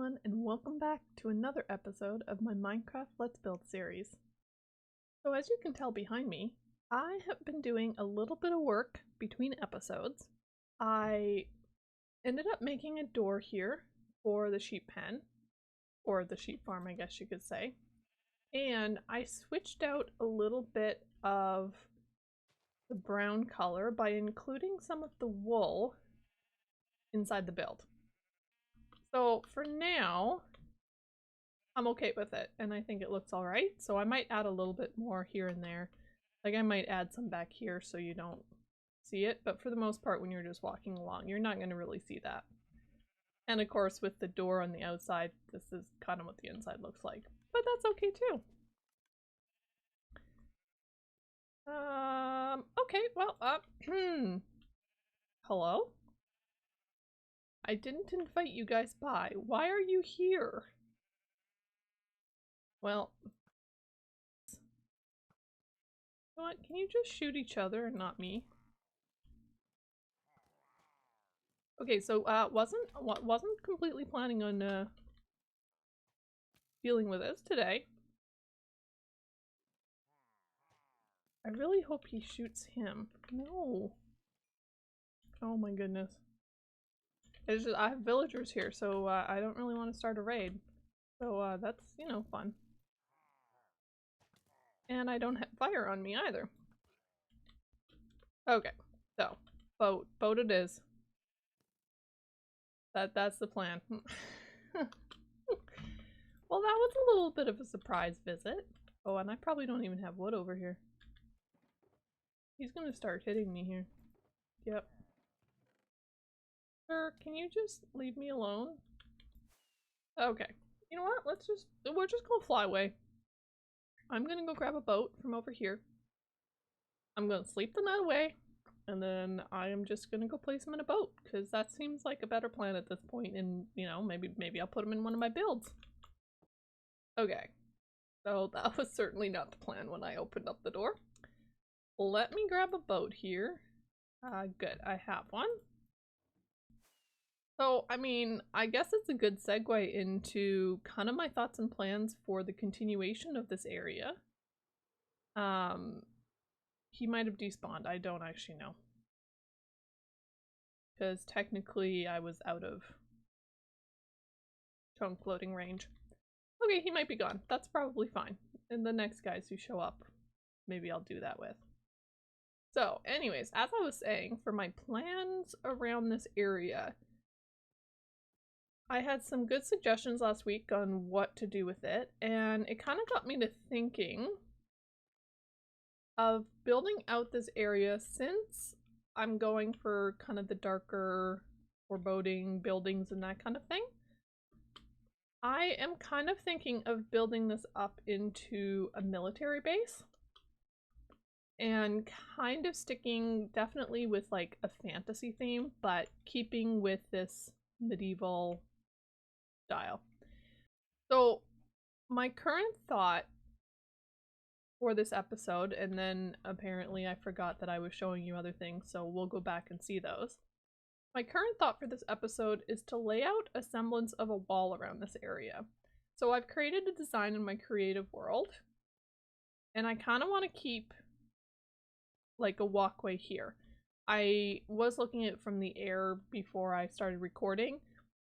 everyone, and welcome back to another episode of my Minecraft Let's Build series. So as you can tell behind me, I have been doing a little bit of work between episodes. I ended up making a door here for the sheep pen, or the sheep farm I guess you could say, and I switched out a little bit of the brown color by including some of the wool inside the build. So for now, I'm okay with it, and I think it looks alright. So I might add a little bit more here and there. Like I might add some back here so you don't see it, but for the most part when you're just walking along, you're not going to really see that. And of course with the door on the outside, this is kind of what the inside looks like. But that's okay too. Okay, well, hello? I didn't invite you guys by. Why are you here? Well, you know what? Can you just shoot each other and not me? Okay, so wasn't completely planning on dealing with this today. I really hope he shoots him. No. Oh my goodness. It's just, I have villagers here, so I don't really want to start a raid. So that's, you know, fun. And I don't have fire on me either. Okay, so boat it is. That's the plan. Well, that was a little bit of a surprise visit. Oh, and I probably don't even have wood over here. He's gonna start hitting me here. Yep. Sir, can you just leave me alone? Okay. You know what? We're just gonna fly away. I'm gonna go grab a boat from over here. I'm gonna sleep the night away. And then I am just gonna go place him in a boat. Because that seems like a better plan at this point. And, you know, maybe I'll put him in one of my builds. Okay. So that was certainly not the plan when I opened up the door. Let me grab a boat here. Good. I have one. So, I mean, I guess it's a good segue into kind of my thoughts and plans for the continuation of this area. He might have despawned. I don't actually know. Because technically I was out of chunk floating range. Okay, he might be gone. That's probably fine. And the next guys who show up, maybe I'll do that with. So, anyways, as I was saying, for my plans around this area, I had some good suggestions last week on what to do with it, and it kind of got me to thinking of building out this area since I'm going for kind of the darker foreboding buildings and that kind of thing. I am kind of thinking of building this up into a military base and kind of sticking definitely with like a fantasy theme, but keeping with this medieval style. So my current thought for this episode, and then apparently I forgot that I was showing you other things, so we'll go back and see those. My current thought for this episode is to lay out a semblance of a wall around this area. So I've created a design in my creative world, and I kind of want to keep like a walkway here. I was looking at it from the air before I started recording,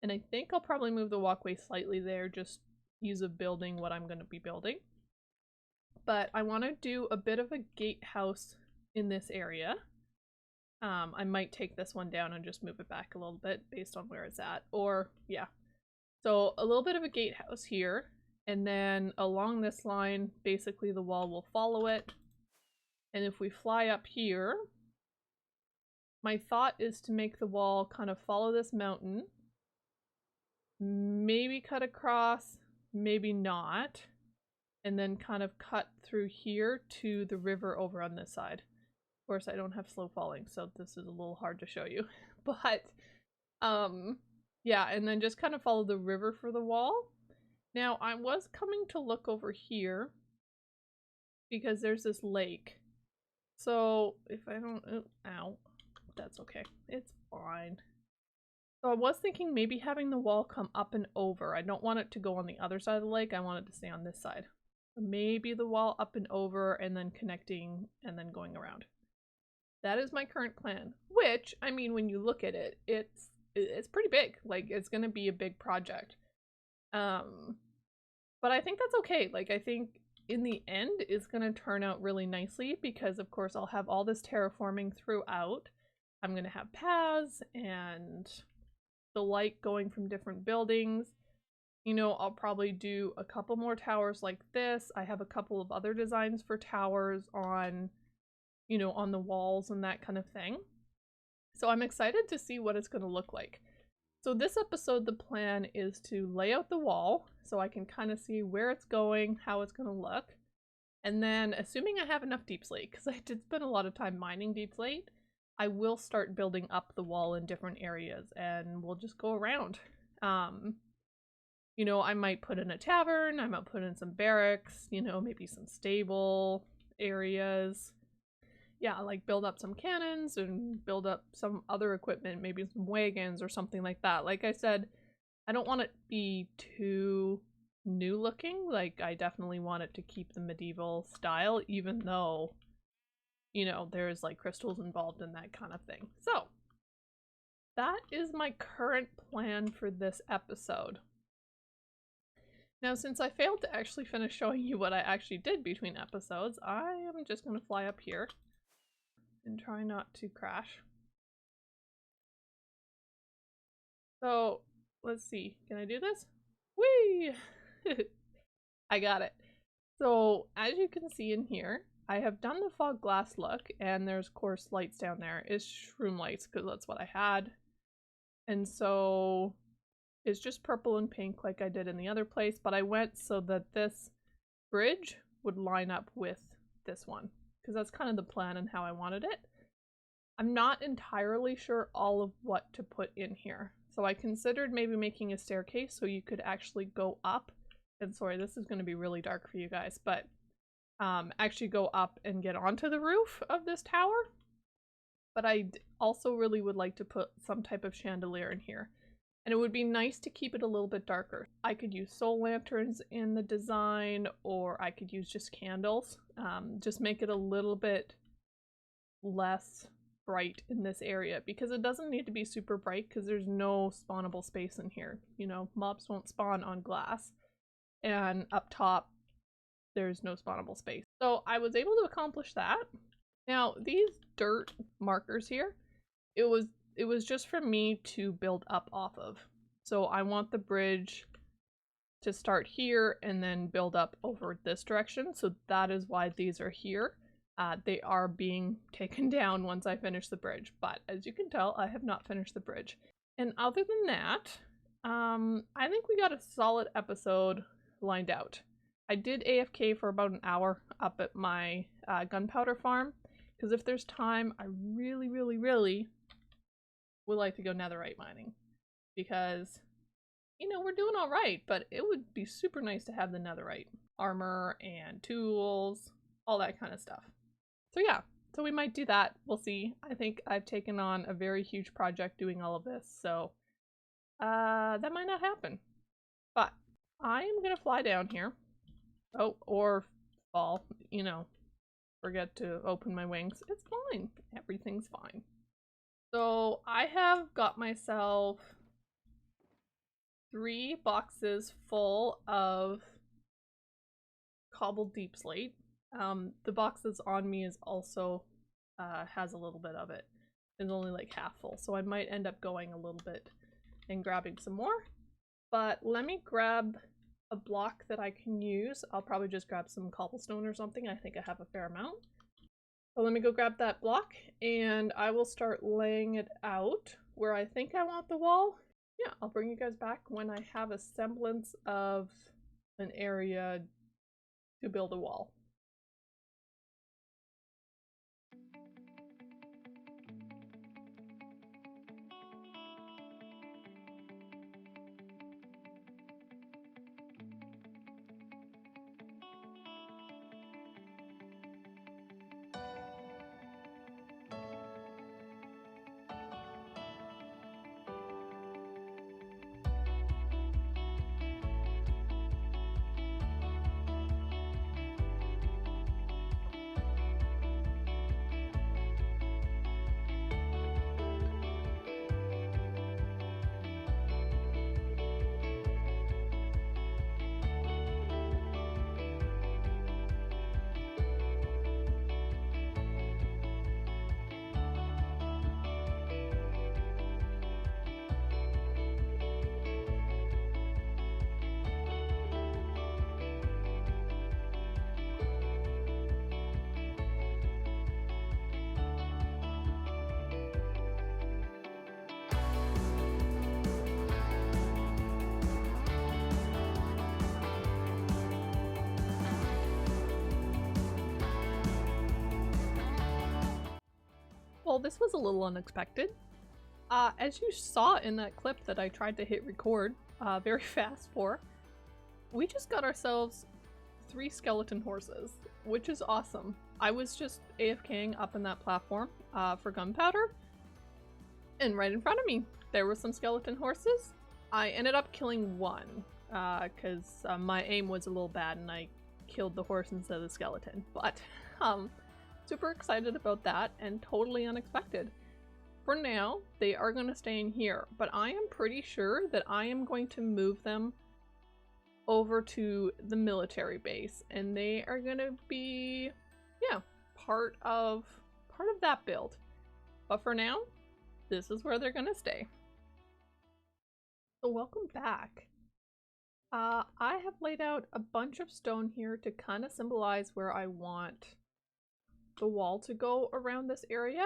and I think I'll probably move the walkway slightly there, just ease of building what I'm going to be building. But I want to do a bit of a gatehouse in this area. I might take this one down and just move it back a little bit based on where it's at. Or, yeah. So a little bit of a gatehouse here. And then along this line, basically the wall will follow it. And if we fly up here, my thought is to make the wall kind of follow this mountain. Maybe cut across, maybe not. And then kind of cut through here to the river over on this side. Of course, I don't have slow falling, so this is a little hard to show you. But, yeah, and then just kind of follow the river for the wall. Now, I was coming to look over here because there's this lake. So, if I don't... Oh, ow. That's okay. It's fine. So I was thinking maybe having the wall come up and over. I don't want it to go on the other side of the lake. I want it to stay on this side. So maybe the wall up and over and then connecting and then going around. That is my current plan, which, I mean, when you look at it, it's pretty big. Like, it's going to be a big project. But I think that's okay. Like, I think in the end, it's going to turn out really nicely because, of course, I'll have all this terraforming throughout. I'm going to have paths and the light going from different buildings. You know, I'll probably do a couple more towers like this. I have a couple of other designs for towers on, you know, on the walls and that kind of thing. So I'm excited to see what it's going to look like. So this episode, the plan is to lay out the wall so I can kind of see where it's going, how it's going to look. And then, assuming I have enough deep slate, because I did spend a lot of time mining deep slate, I will start building up the wall in different areas and we'll just go around. You know, I might put in a tavern, I might put in some barracks, you know, maybe some stable areas. Yeah, like build up some cannons and build up some other equipment, maybe some wagons or something like that. Like I said, I don't want it to be too new looking. Like, I definitely want it to keep the medieval style, even though, you know, there's like crystals involved in that kind of thing. So that is my current plan for this episode. Now, since I failed to actually finish showing you what I actually did between episodes, I am just going to fly up here and try not to crash. So, let's see. Can I do this? Whee! I got it. So, as you can see in here, I have done the fog glass look, and there's, of course, lights down there. It's shroom lights, because that's what I had. And so, it's just purple and pink like I did in the other place, but I went so that this bridge would line up with this one, because that's kind of the plan and how I wanted it. I'm not entirely sure all of what to put in here. So I considered maybe making a staircase so you could actually go up. And sorry, this is going to be really dark for you guys, but actually go up and get onto the roof of this tower. But I also really would like to put some type of chandelier in here. And it would be nice to keep it a little bit darker. I could use soul lanterns in the design, or I could use just candles. Just make it a little bit less bright in this area, because it doesn't need to be super bright because there's no spawnable space in here. You know, mobs won't spawn on glass, and up top there's no spawnable space. So I was able to accomplish that. Now these dirt markers here, it was just for me to build up off of. So I want the bridge to start here and then build up over this direction. So that is why these are here. They are being taken down once I finish the bridge, but as you can tell, I have not finished the bridge. And other than that, I think we got a solid episode lined out. I did AFK for about an hour up at my gunpowder farm, because if there's time, I really would like to go netherite mining, because, you know, we're doing all right, but it would be super nice to have the netherite armor and tools, all that kind of stuff. So yeah, so we might do that. We'll see. I think I've taken on a very huge project doing all of this, so that might not happen. But I am gonna fly down here. Oh, or fall, you know, forget to open my wings. It's fine. Everything's fine. So I have got myself 3 boxes full of cobbled deep slate. The box that's on me is also has a little bit of it. It's only like half full, so I might end up going a little bit and grabbing some more. But let me grab a block that I can use. I'll probably just grab some cobblestone or something. I think I have a fair amount. So let me go grab that block and I will start laying it out where I think I want the wall. Yeah, I'll bring you guys back when I have a semblance of an area to build a wall. So this was a little unexpected. As you saw in that clip that I tried to hit record very fast for, we just got ourselves 3 skeleton horses, which is awesome. I was just AFKing up in that platform for gunpowder, and right in front of me there were some skeleton horses. I ended up killing one because my aim was a little bad and I killed the horse instead of the skeleton, but super excited about that and totally unexpected. For now, they are going to stay in here, but I am pretty sure that I am going to move them over to the military base, and they are going to be, yeah, part of that build. But for now, this is where they're going to stay. So welcome back. I have laid out a bunch of stone here to kind of symbolize where I want the wall to go around this area.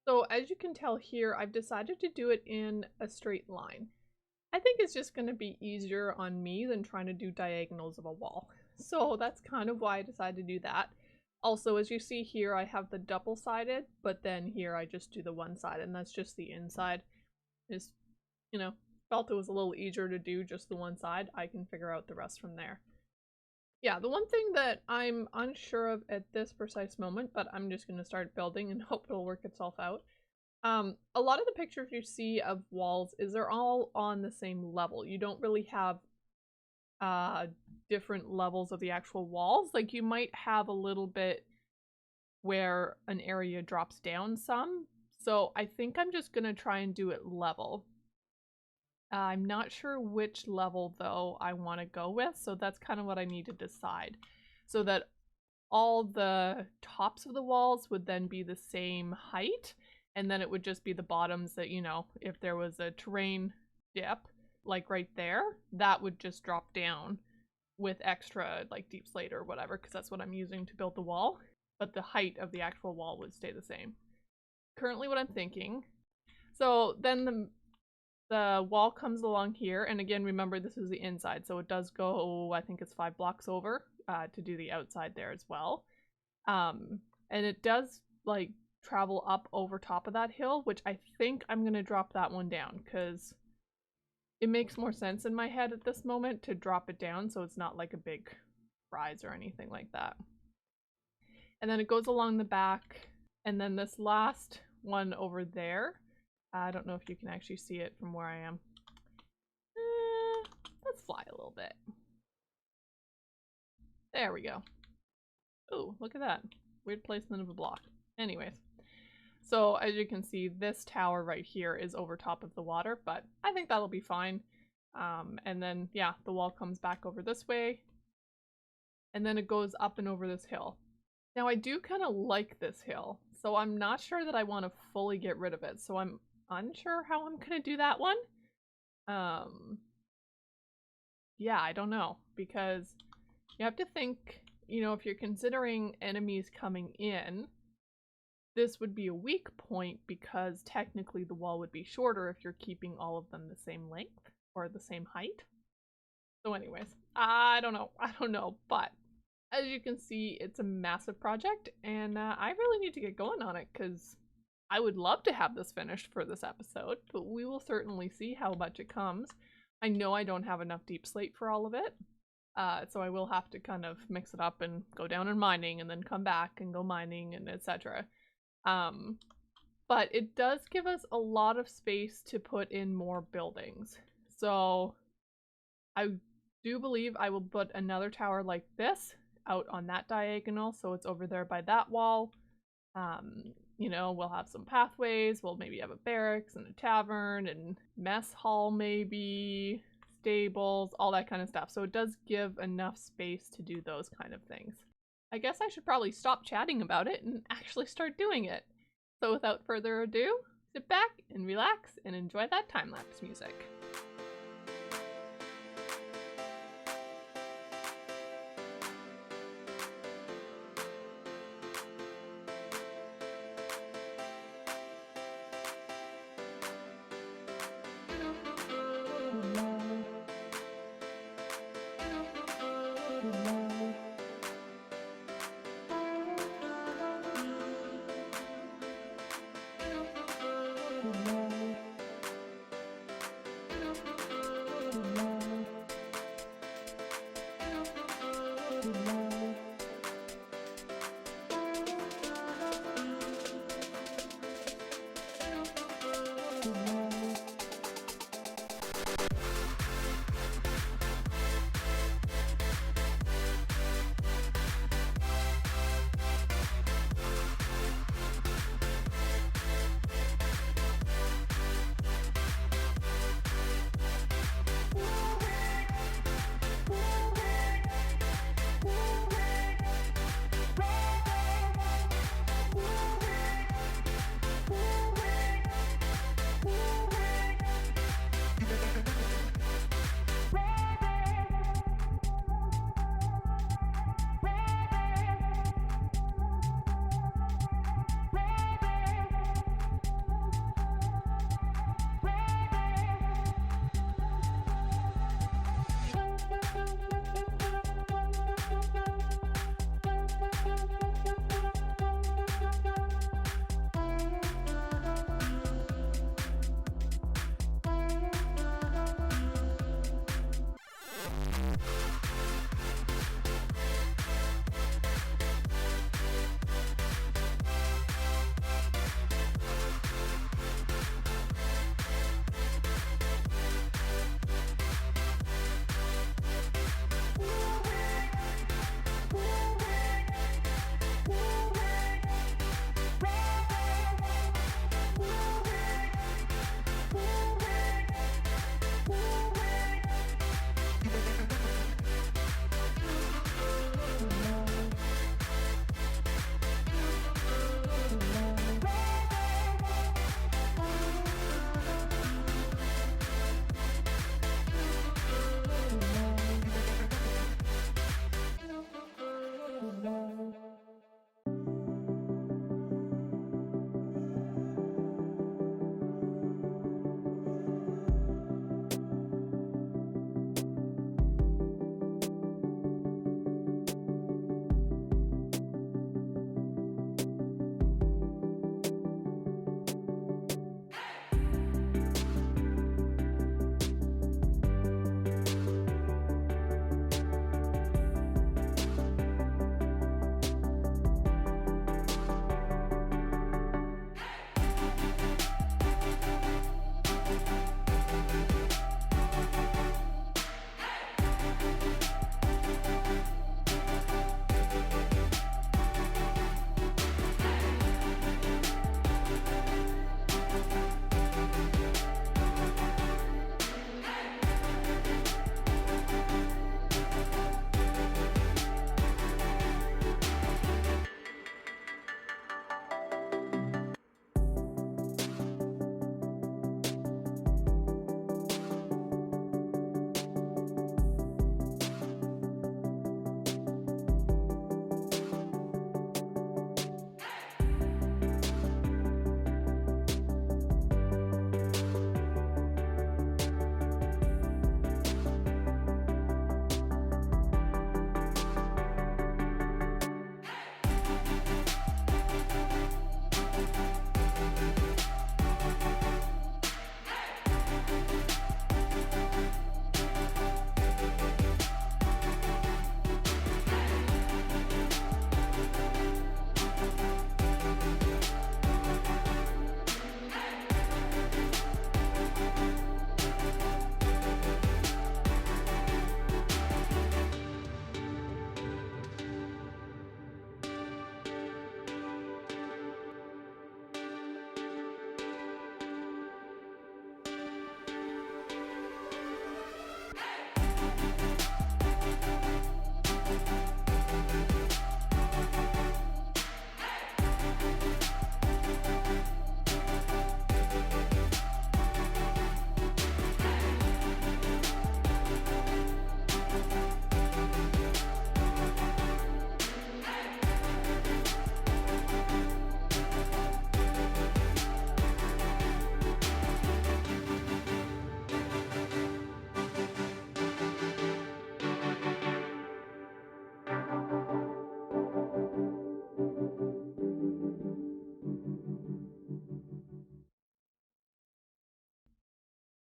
So as you can tell here, I've decided to do it in a straight line. I think it's just going to be easier on me than trying to do diagonals of a wall. So that's kind of why I decided to do that. Also, as you see here, I have the double-sided, but then here I just do the one side, and that's just the inside. Just, you know, felt it was a little easier to do just the one side. I can figure out the rest from there. Yeah, the one thing that I'm unsure of at this precise moment, but I'm just going to start building and hope it'll work itself out. A lot of the pictures you see of walls is they're all on the same level. You don't really have different levels of the actual walls. Like you might have a little bit where an area drops down some. So I think I'm just going to try and do it level. I'm not sure which level though I want to go with, so that's kind of what I need to decide. So that all the tops of the walls would then be the same height, and then it would just be the bottoms that, you know, if there was a terrain dip, like right there, that would just drop down with extra like deep slate or whatever, because that's what I'm using to build the wall, but the height of the actual wall would stay the same. Currently what I'm thinking, so then the wall comes along here, and again, remember this is the inside, so it does go, I think it's 5 blocks over to do the outside there as well. And it does like travel up over top of that hill, which I think I'm gonna drop that one down because it makes more sense in my head at this moment to drop it down so it's not like a big rise or anything like that. And then it goes along the back, and then this last one over there, I don't know if you can actually see it from where I am. Let's fly a little bit. There we go. Oh, look at that. Weird placement of a block. Anyways, so as you can see, this tower right here is over top of the water, but I think that'll be fine. And then, yeah, the wall comes back over this way, and then it goes up and over this hill. Now, I do kind of like this hill, so I'm not sure that I want to fully get rid of it, so I'm unsure how I'm gonna do that one. Yeah, I don't know, because you have to think, you know, if you're considering enemies coming in, this would be a weak point because technically the wall would be shorter if you're keeping all of them the same length or the same height. So anyways, I don't know, but as you can see, it's a massive project, and I really need to get going on it because I would love to have this finished for this episode, but we will certainly see how much it comes. I know I don't have enough deep slate for all of it, so I will have to kind of mix it up and go down and mining and then come back and go mining and etc. But it does give us a lot of space to put in more buildings. So I do believe I will put another tower like this out on that diagonal, so it's over there by that wall. You know, we'll have some pathways, we'll maybe have a barracks and a tavern and mess hall maybe, stables, all that kind of stuff. So it does give enough space to do those kind of things. I guess I should probably stop chatting about it and actually start doing it. So without further ado, sit back and relax and enjoy that time-lapse music.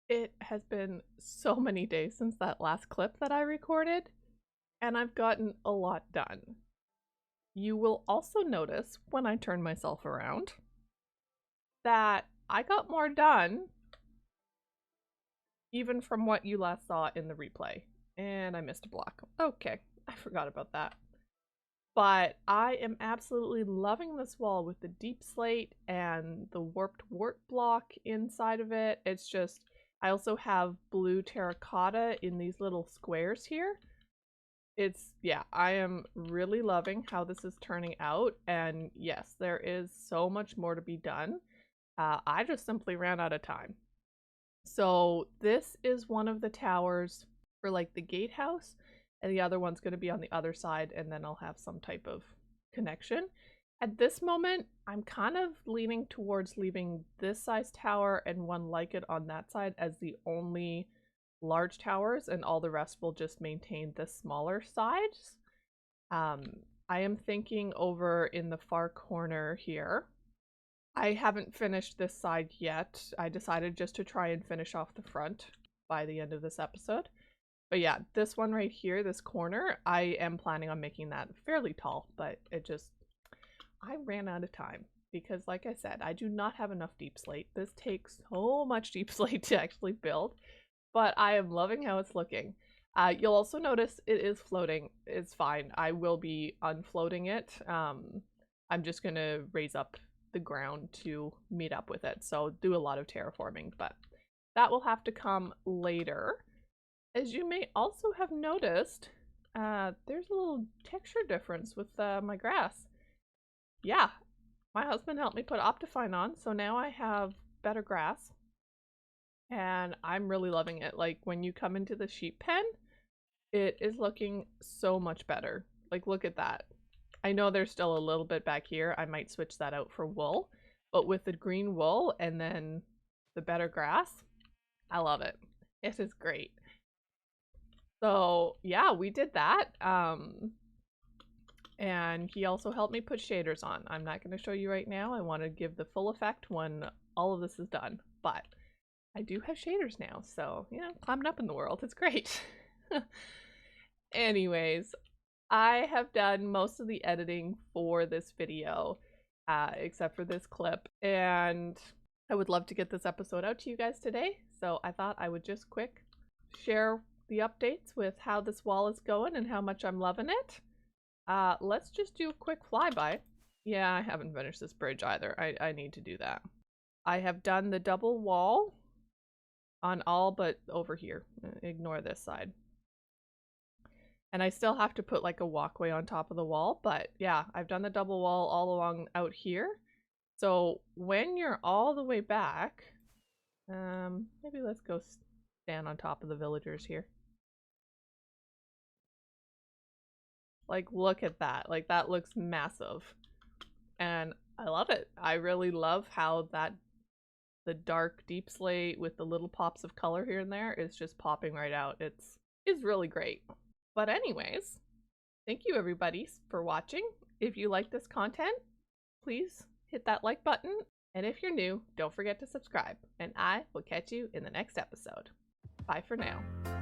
It has been so many days since that last clip that I recorded, and I've gotten a lot done. You will also notice when I turn myself around that I got more done even from what you last saw in the replay. And I missed a block. Okay, I forgot about that. But I am absolutely loving this wall with the deep slate and the warped wart block inside of it. It's just, I also have blue terracotta in these little squares here. It's, yeah, I am really loving how this is turning out. And yes, there is so much more to be done. I just simply ran out of time. So this is one of the towers for like the gatehouse, and the other one's going to be on the other side, and then I'll have some type of connection. At this moment, I'm kind of leaning towards leaving this size tower and one like it on that side as the only large towers, and all the rest will just maintain the smaller sides. I am thinking over in the far corner here. I haven't finished this side yet. I decided just to try and finish off the front by the end of this episode. But yeah, this one right here, this corner, I am planning on making that fairly tall, but I ran out of time because like I said, I do not have enough deep slate. This takes so much deep slate to actually build, but I am loving how it's looking. You'll also notice it is floating. It's fine. I will be unfloating it. I'm just gonna raise up the ground to meet up with it, so do a lot of terraforming, but that will have to come later. As you may also have noticed, there's a little texture difference with my grass. Yeah, my husband helped me put Optifine on, so now I have better grass, and I'm really loving it. Like, when you come into the sheep pen, it is looking so much better. Like, look at that. I know there's still a little bit back here. I might switch that out for wool, but with the green wool and then the better grass, I love it. It is great. So yeah, we did that. And he also helped me put shaders on. I'm not going to show you right now. I want to give the full effect when all of this is done, but I do have shaders now. So, you know, climbing up in the world. It's great. Anyways, I have done most of the editing for this video, except for this clip, and I would love to get this episode out to you guys today, so I thought I would just quick share the updates with how this wall is going and how much I'm loving it. Let's just do a quick flyby. Yeah, I haven't finished this bridge either. I need to do that. I have done the double wall on all but over here. Ignore this side. And I still have to put like a walkway on top of the wall, but yeah, I've done the double wall all along out here. So when you're all the way back, maybe let's go stand on top of the villagers here. Like, look at that. Like, that looks massive. And I love it. I really love how the dark deep slate with the little pops of color here and there is just popping right out. It's really great. But anyways, thank you everybody for watching. If you like this content, please hit that like button. And if you're new, don't forget to subscribe. And I will catch you in the next episode. Bye for now.